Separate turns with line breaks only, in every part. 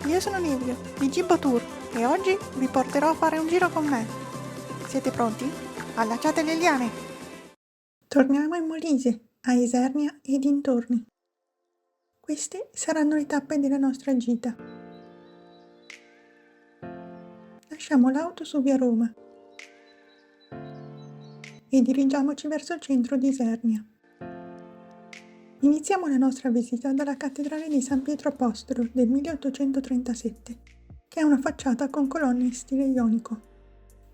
io sono Livio di Gibbo Tour e oggi vi porterò a fare un giro con me. Siete pronti? Allacciate le liane! Torniamo in Molise, a Isernia e dintorni. Queste saranno le tappe della nostra gita. Lasciamo l'auto su via Roma e dirigiamoci verso il centro di Isernia. Iniziamo la nostra visita dalla cattedrale di San Pietro Apostolo del 1837, che ha una facciata con colonne in stile ionico.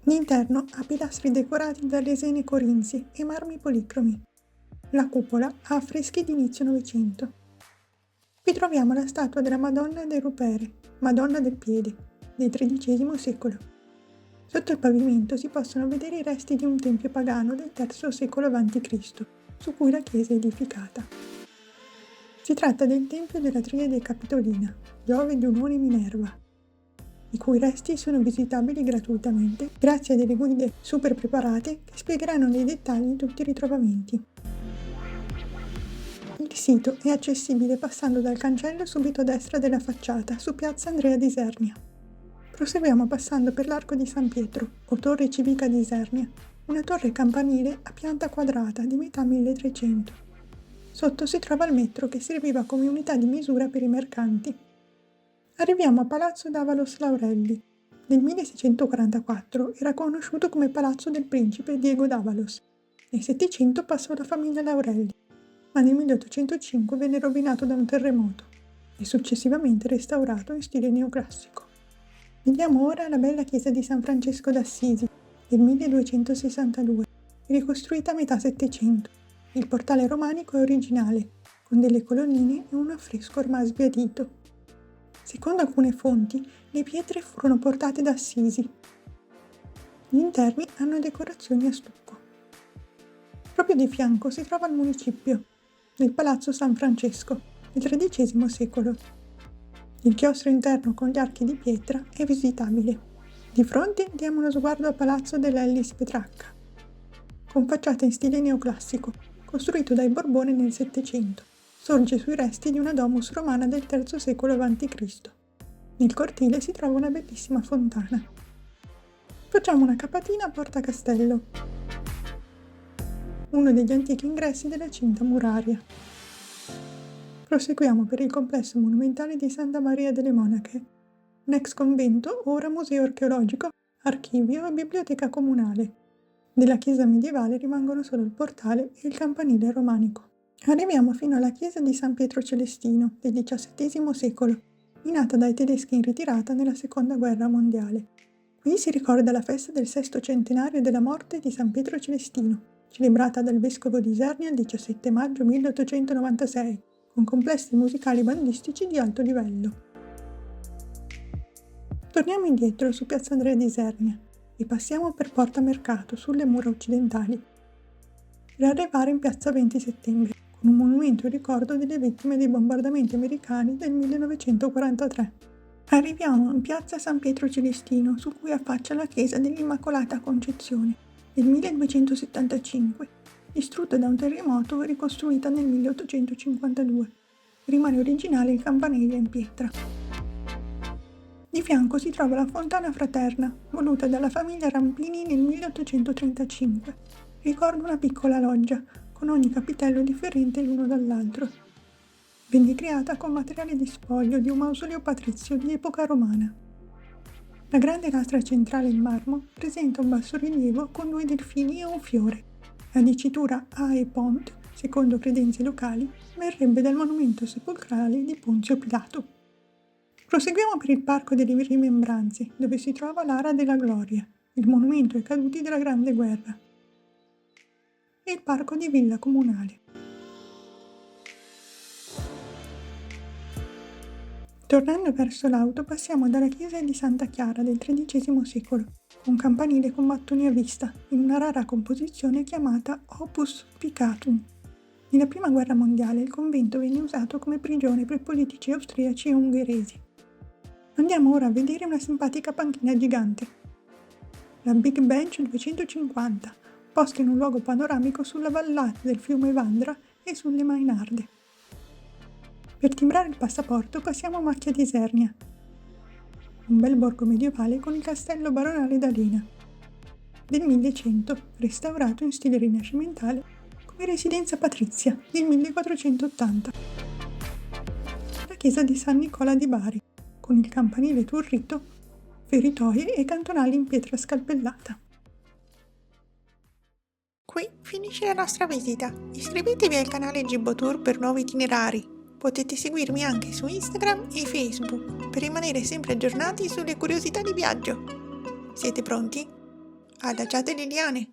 L'interno ha pilastri decorati da lesene corinzi e marmi policromi. La cupola ha affreschi di inizio Novecento. Qui troviamo la statua della Madonna del Rupere, Madonna del Piede, del XIII secolo. Sotto il pavimento si possono vedere i resti di un tempio pagano del III secolo a.C., su cui la chiesa è edificata. Si tratta del tempio della Triade Capitolina, Giove, Giunone e Minerva, i cui resti sono visitabili gratuitamente grazie a delle guide super preparate che spiegheranno nei dettagli tutti i ritrovamenti. Il sito è accessibile passando dal cancello subito a destra della facciata su piazza Andrea di Isernia. Proseguiamo passando per l'Arco di San Pietro, o Torre Civica di Isernia, una torre campanile a pianta quadrata di metà 1300. Sotto si trova il metro che serviva come unità di misura per i mercanti. Arriviamo a Palazzo d'Avalos Laurelli. Nel 1644 era conosciuto come Palazzo del Principe Diego d'Avalos. Nel Settecento passò alla famiglia Laurelli, ma nel 1805 venne rovinato da un terremoto e successivamente restaurato in stile neoclassico. Vediamo ora la bella chiesa di San Francesco d'Assisi del 1262, ricostruita a metà Settecento. Il portale romanico è originale, con delle colonnine e un affresco ormai sbiadito. Secondo alcune fonti, le pietre furono portate da Assisi. Gli interni hanno decorazioni a stucco. Proprio di fianco si trova il municipio del Palazzo San Francesco del XIII secolo. Il chiostro interno con gli archi di pietra è visitabile. Di fronte diamo uno sguardo al Palazzo dell'Ellis Petrarca, con facciata in stile neoclassico, costruito dai Borbone nel Settecento. Sorge sui resti di una domus romana del III secolo a.C. Nel cortile si trova una bellissima fontana. Facciamo una capatina a Porta Castello, uno degli antichi ingressi della cinta muraria. Proseguiamo per il complesso monumentale di Santa Maria delle Monache, un ex convento, ora museo archeologico, archivio e biblioteca comunale. Della chiesa medievale rimangono solo il portale e il campanile romanico. Arriviamo fino alla chiesa di San Pietro Celestino del XVII secolo, minata dai tedeschi in ritirata nella Seconda Guerra Mondiale. Qui si ricorda la festa del sesto centenario della morte di San Pietro Celestino, celebrata dal vescovo di Isernia il 17 maggio 1896, con complessi musicali bandistici di alto livello. Torniamo indietro su piazza Andrea di Isernia e passiamo per Porta Mercato sulle mura occidentali, per arrivare in piazza 20 settembre, con un monumento in ricordo delle vittime dei bombardamenti americani del 1943. Arriviamo in piazza San Pietro Celestino, su cui affaccia la chiesa dell'Immacolata Concezione, del 1275, distrutta da un terremoto e ricostruita nel 1852. Rimane originale il campanile in pietra. Di fianco si trova la Fontana Fraterna, voluta dalla famiglia Rampini nel 1835. Ricorda una piccola loggia, con ogni capitello differente l'uno dall'altro. Venne creata con materiale di spoglio di un mausoleo patrizio di epoca romana. La grande lastra centrale in marmo presenta un bassorilievo con 2 delfini e un fiore. La dicitura A e Pont, secondo credenze locali, verrebbe dal monumento sepolcrale di Ponzio Pilato. Proseguiamo per il Parco delle Rimembranze, dove si trova l'Ara della Gloria, il monumento ai caduti della Grande Guerra, e il Parco di Villa Comunale. Tornando verso l'auto passiamo dalla chiesa di Santa Chiara del XIII secolo, un campanile con mattoni a vista, in una rara composizione chiamata Opus Picatum. Nella Prima Guerra Mondiale il convento venne usato come prigione per politici austriaci e ungheresi. Andiamo ora a vedere una simpatica panchina gigante, la Big Bench 250, posta in un luogo panoramico sulla vallata del fiume Vandra e sulle Mainarde. Per timbrare il passaporto passiamo a Macchia di Isernia. un bel borgo medievale con il castello baronale d'Alena. Del 1100, restaurato in stile rinascimentale come residenza patrizia del 1480. La chiesa di San Nicola di Bari, con il campanile turrito, feritoie e cantonali in pietra scalpellata.
Qui finisce la nostra visita. Iscrivetevi al canale Gibbo Tour per nuovi itinerari. Potete seguirmi anche su Instagram e Facebook per rimanere sempre aggiornati sulle curiosità di viaggio. Siete pronti? Adagiate le liane!